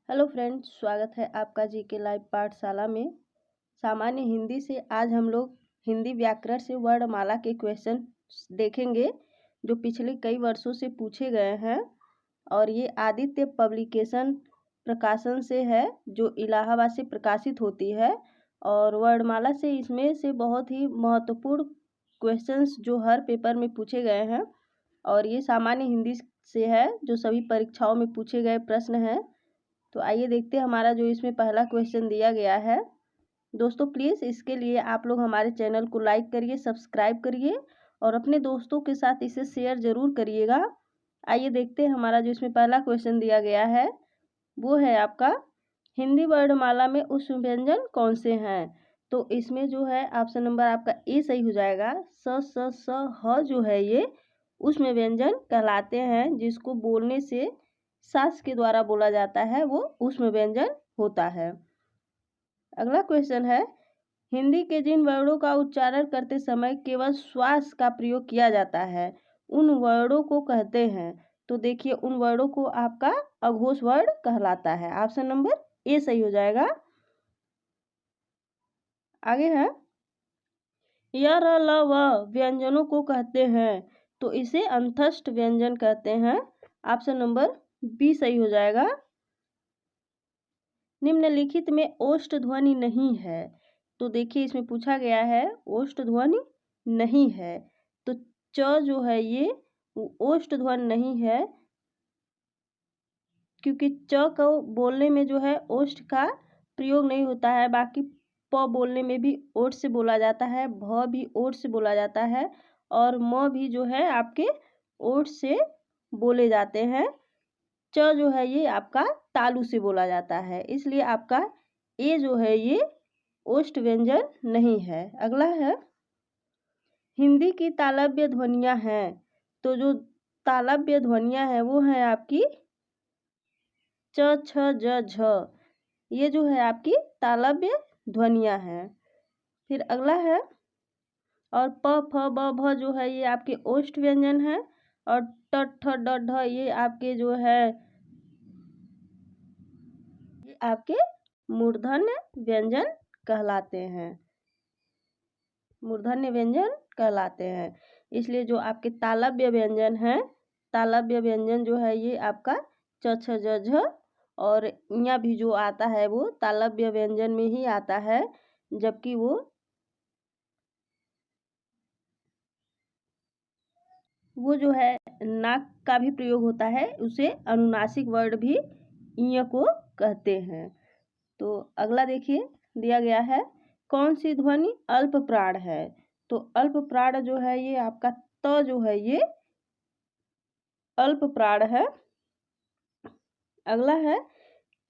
Hello friends, स्वागत है आपका जीके लाइव पाठशाला में। सामान्य हिंदी से आज हम लोग हिंदी व्याकरण से वर्णमाला के क्वेश्चन देखेंगे जो पिछले कई वर्षों से पूछे गए हैं। और ये आदित्य पब्लिकेशन प्रकाशन से है जो इलाहाबाद से प्रकाशित होती है। और वर्णमाला से इसमें से बहुत ही महत्वपूर्ण क्वेश्चंस जो हर पेपर में पूछे गए हैं। और ये सामान्य हिंदी से है जो सभी परीक्षाओं में पूछे गए प्रश्न हैं। तो आइए देखते हैं हमारा जो इसमें पहला क्वेश्चन दिया गया है। दोस्तों प्लीज़ इसके लिए आप लोग हमारे चैनल को लाइक करिए, सब्सक्राइब करिए और अपने दोस्तों के साथ इसे शेयर ज़रूर करिएगा। आइए देखते हैं हमारा जो इसमें पहला क्वेश्चन दिया गया है वो है आपका, हिंदी वर्णमाला में उष्म व्यंजन कौन से हैं। तो इसमें जो है ऑप्शन नंबर आपका ए सही हो जाएगा। स ह जो है ये उष्म व्यंजन कहलाते हैं, जिसको बोलने से सांस के द्वारा बोला जाता है वो उष्म व्यंजन होता है। अगला क्वेश्चन है, हिंदी के जिन वर्णों का उच्चारण करते समय केवल श्वास का प्रयोग किया जाता है उन वर्णों को कहते हैं। तो देखिए उन वर्णों को आपका अघोष वर्ण कहलाता है। ऑप्शन नंबर ए सही हो जाएगा। आगे है, य र ल व व्यंजनों को कहते हैं तो इसे अंतस्थ व्यंजन कहते हैं। ऑप्शन नंबर बी सही हो जाएगा। निम्नलिखित में ओष्ठ ध्वनि नहीं है। तो देखिए इसमें पूछा गया है ओष्ठ ध्वनि नहीं है, तो च जो है ये ओष्ठ ध्वनि नहीं है, क्योंकि च को बोलने में जो है ओष्ठ का प्रयोग नहीं होता है। बाकी प बोलने में भी ओठ से बोला जाता है, भ भी ओठ से बोला जाता है और म भी जो है आपके ओठ से बोले जाते हैं। च जो है ये आपका तालु से बोला जाता है, इसलिए आपका ए जो है ये ओष्ठ व्यंजन नहीं है। अगला है, हिंदी की तालव्य ध्वनियाँ हैं। तो जो तालव्य ध्वनियाँ हैं वो है आपकी च छ ज झ, ये जो है आपकी तालव्य ध्वनियाँ हैं। फिर अगला है, और प फ ब भ जो है ये आपके ओष्ठ व्यंजन है और ट ठ ड ढ ये आपके जो है ये आपके मूर्धन्य व्यंजन कहलाते हैं, मूर्धन्य व्यंजन कहलाते हैं। इसलिए जो आपके तालव्य व्यंजन है, तालव्य व्यंजन जो है ये आपका च छ ज झ और यहाँ भी जो आता है वो तालव्य व्यंजन में ही आता है, जबकि वो जो है नाक का भी प्रयोग होता है, उसे अनुनासिक वर्ड भी इ को कहते हैं। तो अगला देखिए दिया गया है, कौन सी ध्वनि अल्प प्राण है। तो अल्प प्राण जो है ये आपका त जो है ये अल्प प्राण है। अगला है,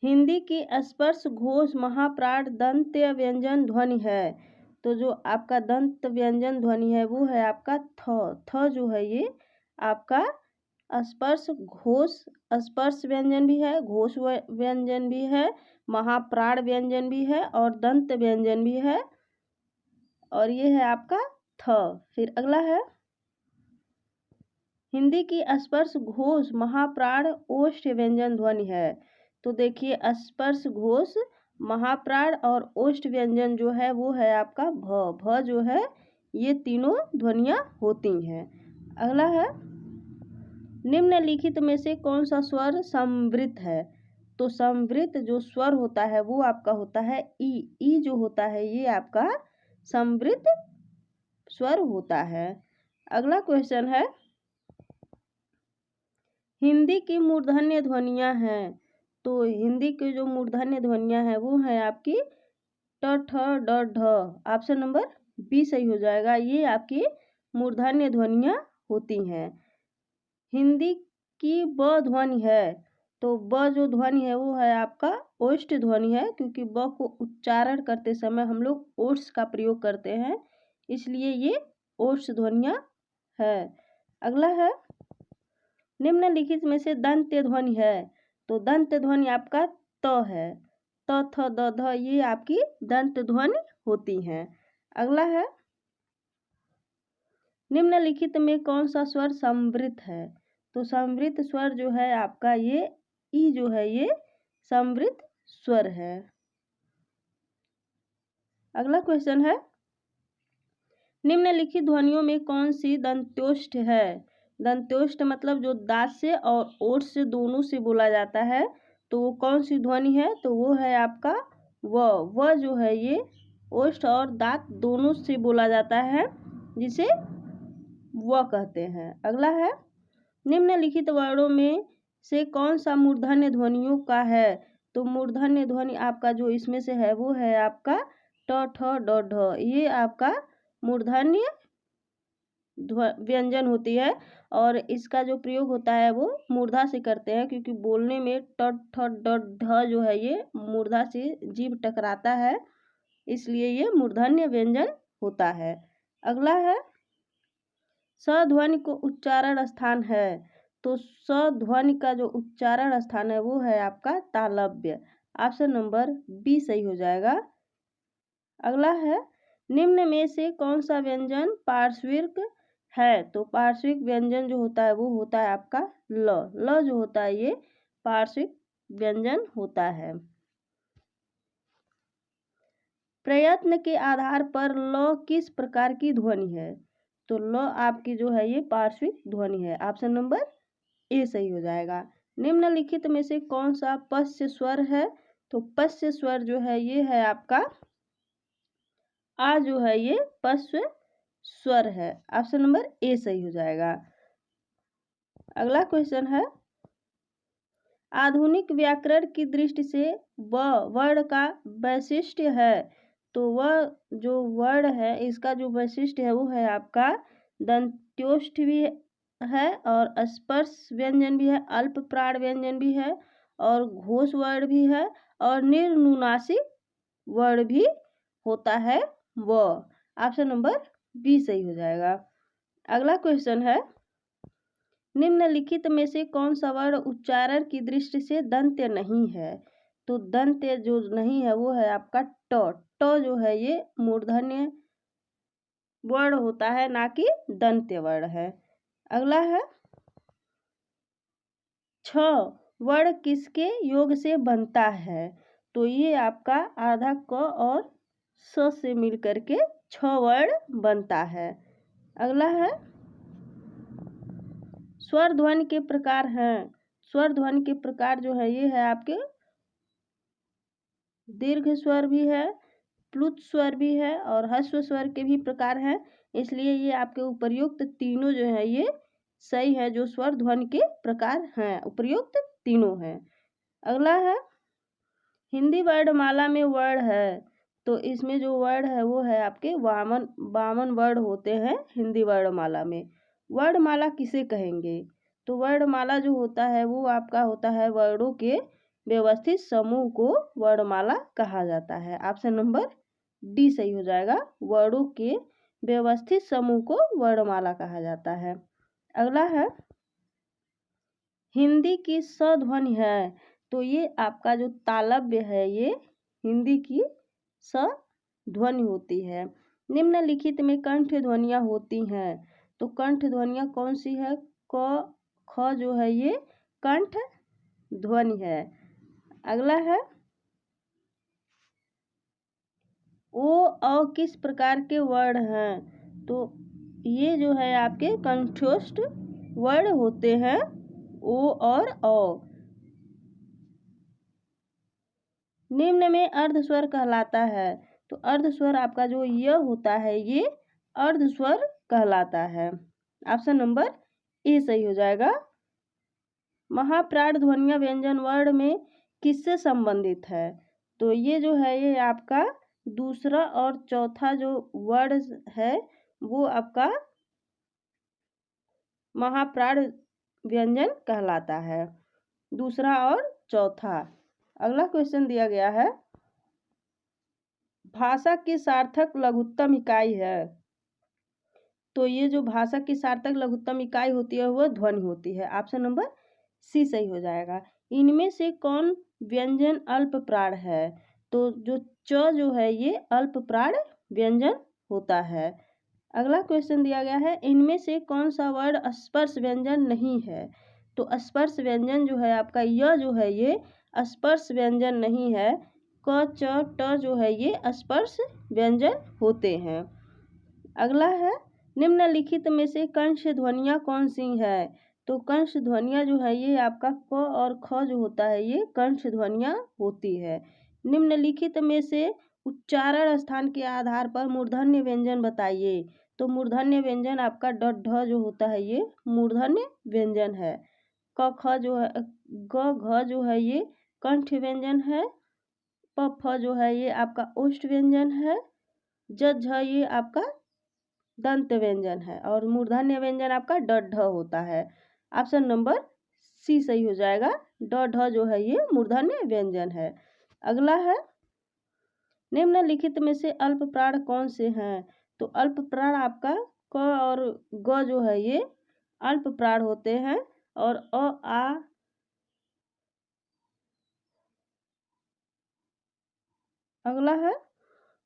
हिंदी की स्पर्श घोष महाप्राण दंत्य व्यंजन ध्वनि है। तो जो आपका दंत व्यंजन ध्वनि है वो है आपका थ। थ जो है ये आपका स्पर्श घोष, स्पर्श व्यंजन भी है, घोष व्यंजन भी है, महाप्राण व्यंजन भी है और दंत व्यंजन भी है, और ये है आपका थ। फिर अगला है, हिंदी की स्पर्श घोष महाप्राण ओष्ठ व्यंजन ध्वनि है। तो देखिए स्पर्श घोष महाप्राण और ओष्ठ व्यंजन जो है वो है आपका भ। भ जो है ये तीनों ध्वनियाँ होती हैं। अगला है, निम्नलिखित में से कौन सा स्वर संवृत है। तो संवृत जो स्वर होता है वो आपका होता है ई। ई जो होता है ये आपका संवृत स्वर होता है। अगला क्वेश्चन है, हिंदी की मूर्धन्य ध्वनियाँ हैं। तो हिंदी की जो मूर्धन्य ध्वनियाँ हैं वो है आपकी ट ठ ड ढ। ऑप्शन नंबर बी सही हो जाएगा। ये आपकी मूर्धन्य ध्वनियाँ होती हैं। हिंदी की ब ध्वनि है। तो ब जो ध्वनि है वो है आपका ओष्ठ ध्वनि है, क्योंकि ब को उच्चारण करते समय हम लोग ओष्ठ का प्रयोग करते हैं, इसलिए ये ओष्ठ ध्वनियाँ है। अगला है, निम्नलिखित में से दंत्य ध्वनि है। तो दंत्य ध्वनि आपका त है। त थ द ध ये आपकी दंत ध्वनि होती हैं। अगला है, निम्नलिखित में कौन सा स्वर संवृत है। तो संवृत स्वर जो है आपका ये ई जो है ये समृद्ध स्वर है। अगला क्वेश्चन है, निम्नलिखित ध्वनियों में कौन सी दंत्योष्ठ है? दंत्योष्ठ मतलब जो दांत से और ओठ से दोनों से बोला जाता है, तो वो कौन सी ध्वनि है? तो वो है आपका व जो है ये ओष्ठ और दांत दोनों से बोला जाता है, जिसे व कहते हैं। अगला है, निम्नलिखित वर्णों में से कौन सा मूर्धन्य ध्वनियों का है? तो मूर्धन्य ध्वनि आपका जो इसमें से है वो है आपका ट ठ ड ढ। ये आपका मूर्धन्य व्यंजन होती है और इसका जो प्रयोग होता है वो मूर्धा से करते हैं, क्योंकि बोलने में ट ठ ड ढ जो है ये मूर्धा से जीभ टकराता है, इसलिए ये मूर्धन्य व्यंजन होता है। अगला है, स ध्वनि को उच्चारण स्थान है। तो स ध्वनि का जो उच्चारण स्थान है वो है आपका तालव्य। ऑप्शन नंबर बी सही हो जाएगा। अगला है, निम्न में से कौन सा व्यंजन पार्श्विक है? तो पार्श्विक व्यंजन जो होता है वो होता है आपका ल जो होता है ये पार्श्विक व्यंजन होता है। प्रयत्न के आधार पर ल किस प्रकार की ध्वनि है? तो ल आपकी जो है ये पार्श्विक ध्वनि है। ऑप्शन नंबर ए सही हो जाएगा। निम्नलिखित में से कौन सा पश्च स्वर है? तो पश्च स्वर जो है ये है आपका आ जो है ये पश्च स्वर है। ऑप्शन नंबर ए सही हो जाएगा। अगला क्वेश्चन है, आधुनिक व्याकरण की दृष्टि से व वर्ण का वैशिष्ट्य है। तो वह जो वर्ण है इसका जो वैशिष्ट्य है वो है आपका दंत्योष्ठ भी है और स्पर्श व्यंजन भी है, अल्प प्राण व्यंजन भी है और घोष वर्ण भी है और निर्नुनासिक वर्ण भी होता है व। ऑप्शन नंबर बी सही हो जाएगा। अगला क्वेश्चन है, निम्नलिखित में से कौन सा वर्ण उच्चारण की दृष्टि से दंत्य नहीं है? तो दंत्य जो नहीं है वो है आपका ट जो है ये मूर्धन्य वर्ण होता है, ना कि दंत्य वर्ण है। अगला है, छ वर्ण किसके योग से बनता है? तो ये आपका आधा क और स से मिलकर के छ वर्ण बनता है। अगला है, स्वर ध्वनि के प्रकार हैं। स्वर ध्वनि के प्रकार जो है ये है आपके दीर्घ स्वर भी है, प्लुत स्वर भी है और ह्रस्व स्वर के भी प्रकार हैं, इसलिए ये आपके उपर्युक्त तीनों जो है ये सही है। जो स्वर ध्वनि के प्रकार हैं उपर्युक्त तीनों हैं। अगला है, हिंदी वर्णमाला में वर्ण है। तो इसमें जो वर्ण है वो है आपके वामन वर्ण होते हैं हिंदी वर्णमाला में। वर्णमाला किसे कहेंगे? तो वर्णमाला जो होता है वो आपका होता है वर्णों के व्यवस्थित समूह को वर्णमाला कहा जाता है। ऑप्शन नंबर डी सही हो जाएगा। वर्णों के व्यवस्थित समूह को वर्णमाला कहा जाता है। अगला है, हिंदी की स ध्वनि है। तो ये आपका जो तालव्य है ये हिंदी की स ध्वनि होती है। निम्नलिखित में कंठ ध्वनियां होती हैं। तो कंठ ध्वनियां कौन सी है? क ख जो है ये कंठ ध्वनि है। अगला है, ओ औ किस प्रकार के वर्ण हैं? तो ये जो है आपके कंठस्थ वर्ण होते हैं ओ और औ। निम्न में अर्ध स्वर कहलाता है। तो अर्ध स्वर आपका जो य होता है ये अर्ध स्वर कहलाता है। ऑप्शन नंबर ए सही हो जाएगा। महाप्राण ध्वनिया व्यंजन वर्ण में किससे संबंधित है? तो ये जो है ये आपका दूसरा और चौथा जो वर्ण है वो आपका महाप्राण व्यंजन कहलाता है, दूसरा और चौथा। अगला क्वेश्चन दिया गया है, भाषा की सार्थक लघुत्तम इकाई है। तो ये जो भाषा की सार्थक लघुत्तम इकाई होती है वह ध्वनि होती है। ऑप्शन नंबर सी सही हो जाएगा। इनमें से कौन व्यंजन अल्प प्राण है? तो जो च जो है ये अल्प प्राण व्यंजन होता है। अगला क्वेश्चन दिया गया है, इनमें से कौन सा वर्ण स्पर्श व्यंजन नहीं है? तो स्पर्श व्यंजन जो है आपका य जो है ये स्पर्श व्यंजन नहीं है। क च ट जो है ये स्पर्श व्यंजन होते हैं। अगला है, निम्नलिखित में से कंठ ध्वनियाँ कौन सी है? तो कंठ ध्वनियाँ जो है ये आपका क और ख जो होता है ये कंठ ध्वनियाँ होती है। निम्नलिखित में से उच्चारण स्थान के आधार पर मूर्धन्य व्यंजन बताइए। तो मूर्धन्य व्यंजन आपका ड ढ जो होता है ये मूर्धन्य व्यंजन है। क ख जो है ग घ जो है ये कंठ व्यंजन है। प फ जो है ये आपका ओष्ठ व्यंजन है। ज झ ये आपका दंत व्यंजन है और मूर्धन्य व्यंजन आपका ड ढ होता है। ऑप्शन नंबर सी सही हो जाएगा। ड ढ जो है ये मूर्धन्य व्यंजन है। अगला है, निम्नलिखित में से अल्प प्राण कौन से हैं? तो अल्प प्राण आपका क और ग जो है ये अल्प प्राण होते हैं और अ आ अगला है,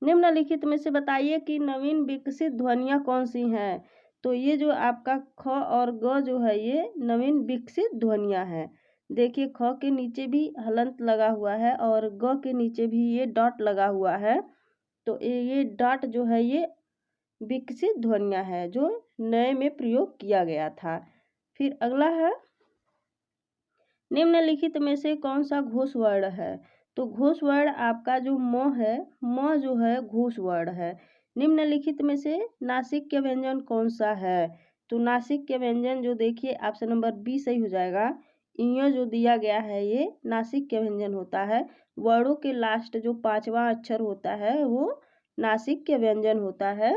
निम्नलिखित में से बताइए कि नवीन विकसित ध्वनियाँ कौन सी हैं? तो ये जो आपका ख और ग जो है ये नवीन विकसित ध्वनियाँ हैं। देखिए ख के नीचे भी हलंत लगा हुआ है और ग के नीचे भी ये डॉट लगा हुआ है। तो ये डॉट जो है ये विकसित ध्वनियाँ है जो नए में प्रयोग किया गया था। फिर अगला है, निम्नलिखित में से कौन सा घोष वर्ण है? तो घोष वर्ण आपका जो म है, म जो है घोष वर्ण है। निम्नलिखित में से नासिक्य व्यंजन कौन सा है? तो नासिक्य व्यंजन जो देखिए ऑप्शन नंबर बी सही हो जाएगा। इयो जो दिया गया है ये नासिक्य व्यंजन होता है। वर्णों के लास्ट जो 5वां अक्षर होता है वो नासिक्य व्यंजन होता है।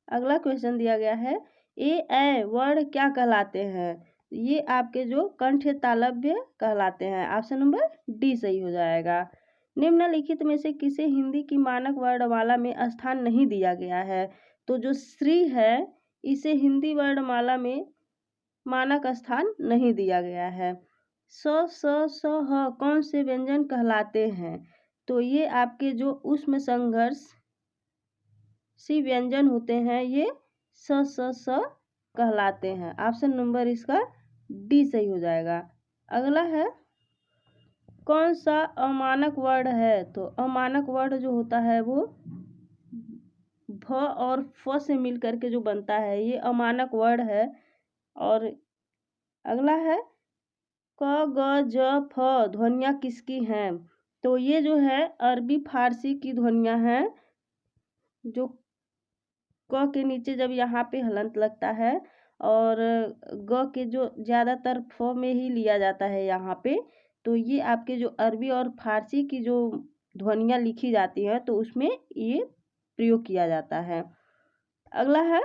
अगला क्वेश्चन दिया गया है, ए वर्ण क्या कहलाते हैं? ये आपके जो कंठ तालव्य कहलाते हैं। ऑप्शन नंबर डी सही हो जाएगा। निम्नलिखित में से किसे हिंदी की मानक वर्णमाला में स्थान नहीं दिया गया है? तो जो श्री है इसे हिंदी वर्णमाला में मानक स्थान नहीं दिया गया है। स ह कौन से व्यंजन कहलाते हैं? तो ये आपके जो ऊष्म संघर्ष सी व्यंजन होते हैं ये स कहलाते हैं। ऑप्शन नंबर इसका डी सही हो जाएगा। अगला है, कौन सा अमानक वर्ण है? तो अमानक वर्ण जो होता है वो भ और फ से मिल करके जो बनता है ये अमानक वर्ण है। और अगला है, क ग ज फ ध्वनियाँ किसकी हैं? तो ये जो है अरबी फारसी की ध्वनियाँ हैं। जो क के नीचे जब यहाँ पे हलंत लगता है और ग के जो ज़्यादातर फ में ही लिया जाता है यहाँ पे, तो ये आपके जो अरबी और फारसी की जो ध्वनियाँ लिखी जाती हैं तो उसमें ये प्रयोग किया जाता है। अगला है,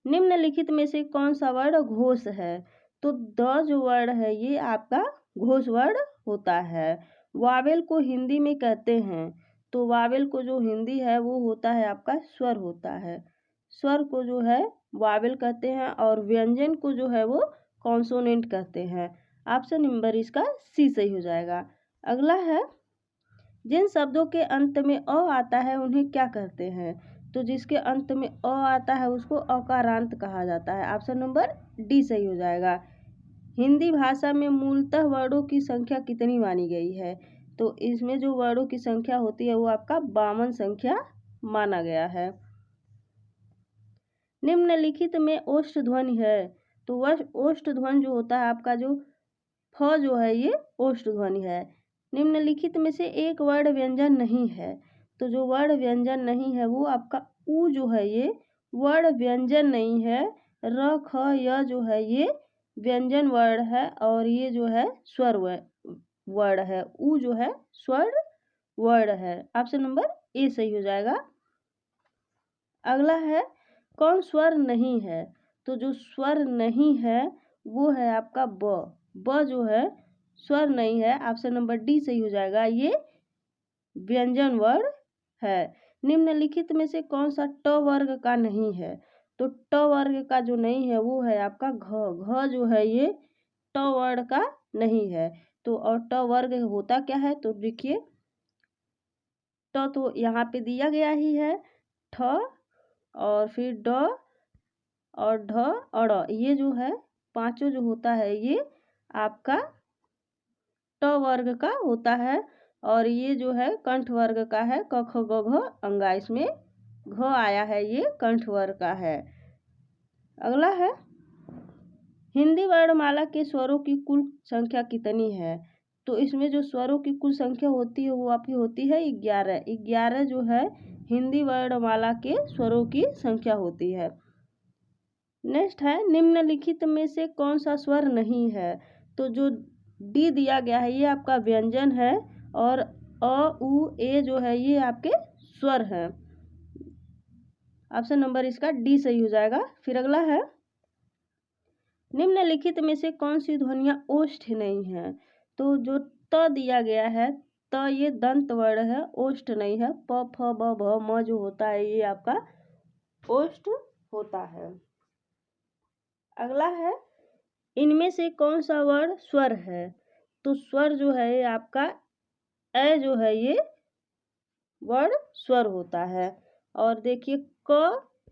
निम्नलिखित में से कौन सा वर्ण घोष है? तो द जो वर्ण है ये आपका घोष वर्ण होता है। वावेल को हिंदी में कहते हैं। तो वावेल को जो हिंदी है वो होता है आपका स्वर होता है। स्वर को जो है वावेल कहते हैं और व्यंजन को जो है वो कॉन्सोनेंट कहते हैं। ऑप्शन नंबर इसका सी सही हो जाएगा। अगला है, जिन शब्दों के अंत में अ आता है उन्हें क्या कहते हैं? तो जिसके अंत में अ आता है उसको अकारांत कहा जाता है। ऑप्शन नंबर डी सही हो जाएगा। हिंदी भाषा में मूलतः वर्णों की संख्या कितनी मानी गई है? तो इसमें जो वर्णों की संख्या होती है वो आपका 52 संख्या माना गया है। निम्नलिखित में ओष्ठ ध्वनि है। तो वह ओष्ठ ध्वनि जो होता है आपका जो फ जो है ये ओष्ठ ध्वनि है। निम्नलिखित में से एक वर्ण व्यंजन नहीं है। तो जो वर्ण व्यंजन नहीं है वो आपका उ जो है ये वर्ण व्यंजन नहीं है। र ख य जो है ये व्यंजन वर्ण है और ये जो है स्वर वर्ण है। उ जो है स्वर वर्ण है। ऑप्शन नंबर ए सही हो जाएगा। अगला है, कौन स्वर नहीं है? तो जो स्वर नहीं है वो है आपका ब जो है स्वर नहीं है। ऑप्शन नंबर डी सही हो जाएगा। ये व्यंजन वर्ण है। निम्नलिखित में से कौन सा ट वर्ग का नहीं है? तो ट वर्ग का जो नहीं है वो है आपका घ जो है ये ट वर्ण का नहीं है। तो और ट वर्ग होता क्या है? तो देखिए ट तो यहाँ पे दिया गया ही है, ठ और फिर ड और ढ और ड़, ये जो है पांचों जो होता है ये आपका ट वर्ग का होता है और ये जो है कंठ वर्ग का है। क ख ग घ अंगा, इसमें घ आया है, ये कंठ वर्ग का है। अगला है हिंदी वर्णमाला के स्वरों की कुल संख्या कितनी है। तो इसमें जो स्वरों की कुल संख्या होती है वो आपकी होती है 11। 11 जो है हिंदी वर्णमाला के स्वरों की संख्या होती है। नेक्स्ट है निम्नलिखित में से कौन सा स्वर नहीं है। तो जो डी दिया गया है ये आपका व्यंजन है और अ उ ए जो है ये आपके स्वर हैं। ऑप्शन नंबर इसका डी सही हो जाएगा। फिर अगला है निम्नलिखित में से कौन सी ध्वनियाँ ओष्ठ नहीं है। तो जो त दिया गया है त ये दंत वर्ण है, ओष्ठ नहीं है। प फ ब भ म जो होता है ये आपका ओष्ठ होता है। अगला है इनमें से कौन सा वर्ण स्वर है। तो स्वर जो है ये आपका ए जो है ये वर्ण स्वर होता है। और देखिए क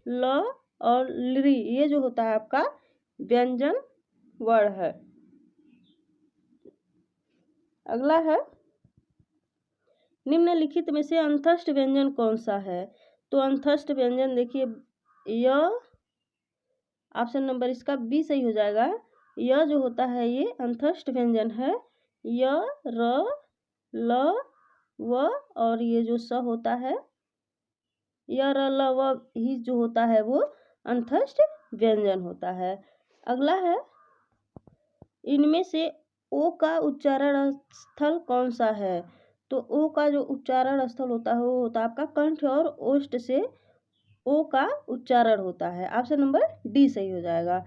ल और लृ ये जो होता है आपका व्यंजन वर्ण है। अगला है निम्नलिखित में से अंतस्थ व्यंजन कौन सा है। तो अंतस्थ व्यंजन देखिए य, ऑप्शन नंबर इसका बी सही हो जाएगा। यह जो होता है ये अंतस्थ व्यंजन है। य र ल व और ये जो स होता है य र ल व ही जो होता है वो अंतस्थ व्यंजन होता है। अगला है इनमें से ओ का उच्चारण स्थल कौन सा है। तो ओ का जो उच्चारण स्थल होता है वो होता है आपका कंठ और ओष्ठ से ओ का उच्चारण होता है। ऑप्शन नंबर डी सही हो जाएगा।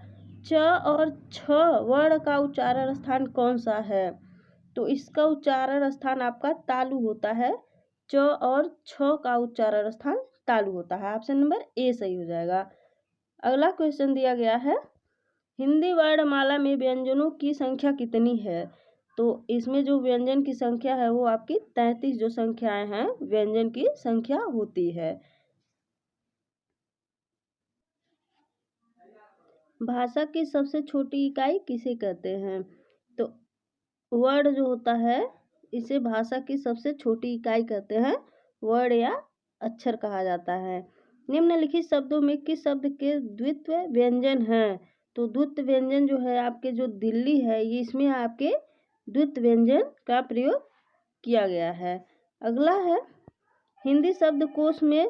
च और छ वर्ण का उच्चारण स्थान कौन सा है। तो इसका उच्चारण स्थान आपका तालु होता है। च और छ का उच्चारण स्थान तालु होता है। ऑप्शन नंबर ए सही हो जाएगा। अगला क्वेश्चन दिया गया है हिंदी वर्णमाला में व्यंजनों की संख्या कितनी है। तो इसमें जो व्यंजन की संख्या है वो आपकी 33 जो संख्याएं हैं व्यंजन की संख्या होती है। भाषा की सबसे छोटी इकाई किसे कहते हैं। तो वर्ड जो होता है इसे भाषा की सबसे छोटी इकाई कहते हैं, वर्ड या अक्षर कहा जाता है। निम्नलिखित शब्दों में किस शब्द के द्वित्व व्यंजन हैं। तो द्वित्व व्यंजन जो है आपके जो दिल्ली है ये इसमें आपके द्वित्व व्यंजन का प्रयोग किया गया है। अगला है हिंदी शब्दकोश में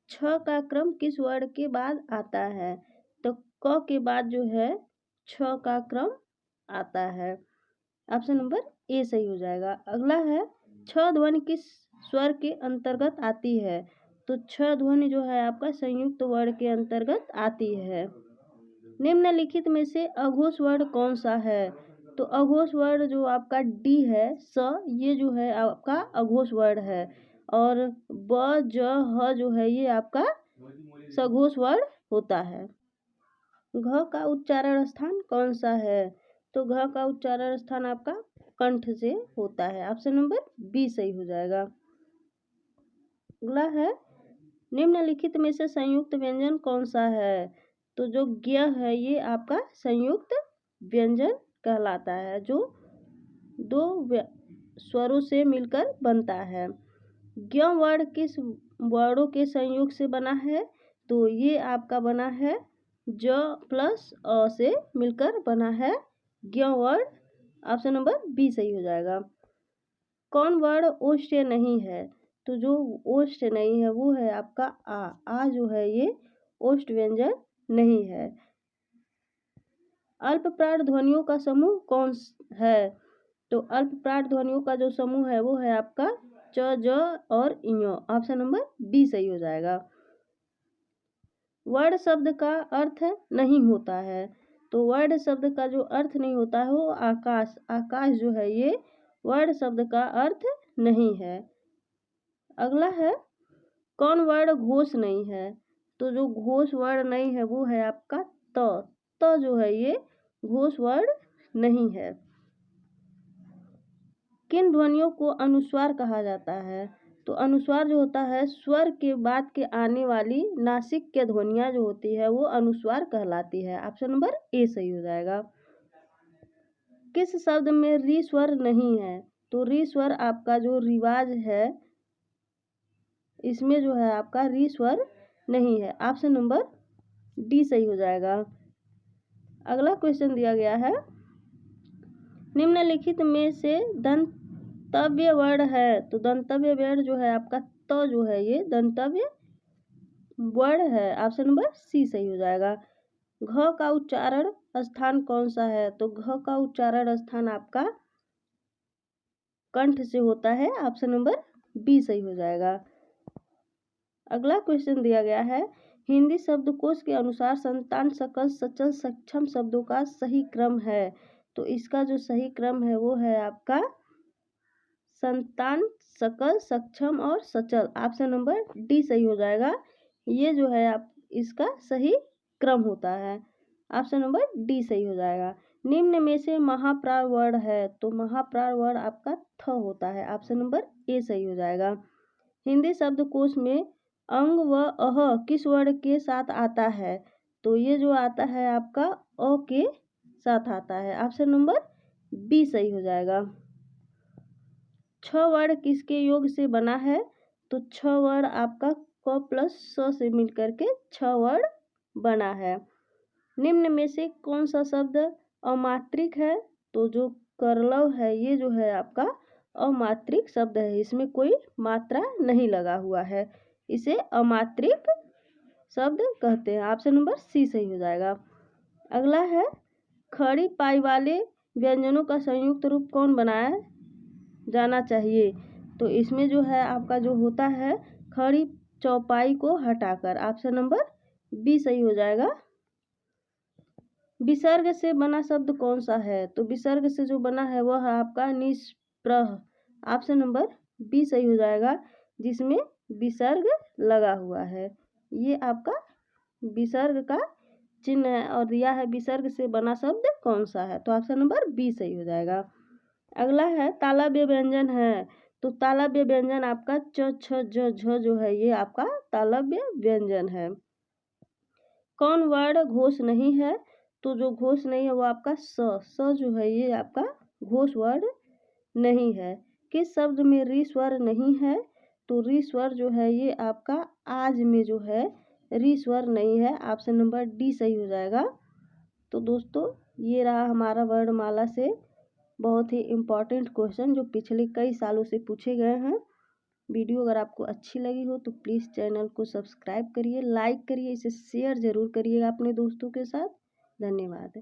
छ का क्रम किस वर्ण के बाद आता है। तो क के बाद जो है छ का क्रम आता है। ऑप्शन नंबर ए सही हो जाएगा। अगला है छ ध्वनि किस स्वर के अंतर्गत आती है। तो छ ध्वनि जो है आपका संयुक्त वर्ण के अंतर्गत आती है। निम्नलिखित में से अघोष वर्ण कौन सा है। तो अघोष वर्ण जो आपका डी है स ये जो है आपका अघोष वर्ण है और ब ज ह जो है ये आपका सघोष वर्ण होता है। घ का उच्चारण स्थान कौन सा है। तो घ का उच्चारण स्थान आपका कंठ से होता है। ऑप्शन नंबर बी सही हो जाएगा। अगला है निम्नलिखित में से संयुक्त व्यंजन कौन सा है। तो जो ज्ञ है ये आपका संयुक्त व्यंजन कहलाता है जो दो स्वरों से मिलकर बनता है। ज्ञ वर्ण किस वर्णों के संयोग से बना है। तो ये आपका बना है ज प्लस अ से मिलकर बना है ज्ञ वर्ण। ऑप्शन नंबर बी सही हो जाएगा। कौन वर्ण ओष्ठ नहीं है। तो जो ओष्ठ नहीं है वो है आपका आ जो है ये ओष्ठ व्यंजन नहीं है। अल्प प्राण ध्वनियों का समूह कौन है। तो अल्प प्राण ध्वनियों का जो समूह है वो है आपका च ज और ञ। ऑप्शन नंबर बी सही हो जाएगा। वर्ण शब्द का अर्थ नहीं होता है। तो वर्ण शब्द का जो अर्थ नहीं होता है वो आकाश, आकाश जो है ये वर्ण शब्द का अर्थ नहीं है। अगला है कौन वर्ण घोष नहीं है। तो जो घोष वर्ण नहीं है वो है आपका त जो है ये घोष वर्ण नहीं है। किन ध्वनियों को अनुस्वार कहा जाता है। तो अनुस्वार जो होता है स्वर के बाद के आने वाली नासिक ध्वनियाँ जो होती है वो अनुस्वार कहलाती है। ऑप्शन नंबर ए सही हो जाएगा। किस शब्द में री स्वर नहीं है? तो री स्वर आपका जो रिवाज है इसमें जो है आपका री स्वर नहीं है। ऑप्शन नंबर डी सही हो जाएगा। अगला क्वेश्चन दिया गया है, निम्नलिखित में से दंतव्य वर्ण है। तो दंतव्य वर्ण जो है आपका तो जो है ये दंतव्य वर्ण है। ऑप्शन नंबर सी सही हो जाएगा। घ का उच्चारण स्थान कौन सा है? तो घ का उच्चारण स्थान आपका कंठ से होता है। ऑप्शन नंबर बी सही हो जाएगा। अगला क्वेश्चन दिया गया है, हिंदी शब्दकोश के अनुसार संतान सकल सचल सक्षम शब्दों का सही क्रम है। तो इसका जो सही क्रम है वो है आपका संतान सकल सक्षम और सचल। ऑप्शन नंबर डी सही हो जाएगा। ये जो है आप इसका सही क्रम होता है। ऑप्शन नंबर डी सही हो जाएगा। निम्न में से महाप्राण वर्ण है। तो महाप्राण वर्ण आपका थ होता है। ऑप्शन नंबर ए सही हो जाएगा। हिंदी शब्दकोश में अंग व अह किस वर्ण के साथ आता है? तो ये जो आता है आपका अ के साथ आता है। ऑप्शन नंबर बी सही हो जाएगा। छ वर्ण किसके योग से बना है? तो छ वर्ण आपका क प्लस स से मिलकर के छ वर्ण बना है। निम्न में से कौन सा शब्द अमात्रिक है? तो जो करलव है ये जो है आपका अमात्रिक शब्द है, इसमें कोई मात्रा नहीं लगा हुआ है, इसे अमात्रिक शब्द कहते हैं। ऑप्शन नंबर सी सही हो जाएगा। अगला है, खड़ी पाई वाले व्यंजनों का संयुक्त रूप कौन बनाया जाना चाहिए? तो इसमें जो है आपका जो होता है खड़ी चौपाई को हटाकर। ऑप्शन नंबर बी सही हो जाएगा। विसर्ग से बना शब्द कौन सा है? तो विसर्ग से जो बना है वह है आपका निष्प्रह। ऑप्शन नंबर बी सही हो जाएगा, जिसमें विसर्ग लगा हुआ है। ये आपका विसर्ग का चिन्ह है और दिया है विसर्ग से बना शब्द कौन सा है? तो ऑप्शन नंबर बी सही हो जाएगा। अगला है, तालव्य व्यंजन है। तो तालव्य व्यंजन आपका च छ ज झ जो है ये आपका तालव्य व्यंजन है। कौन वर्ण घोष नहीं है? तो जो घोष नहीं है वो आपका स जो है ये आपका घोष वर्ण नहीं है। किस शब्द में री स्वर नहीं है? तो री स्वर जो है ये आपका आज में जो है री स्वर नहीं है। ऑप्शन नंबर डी सही हो जाएगा। तो दोस्तों ये रहा हमारा वर्णमाला से बहुत ही इम्पॉर्टेंट क्वेश्चन जो पिछले कई सालों से पूछे गए हैं। वीडियो अगर आपको अच्छी लगी हो तो प्लीज़ चैनल को सब्सक्राइब करिए, लाइक करिए, इसे शेयर ज़रूर करिएगा अपने दोस्तों के साथ। धन्यवाद।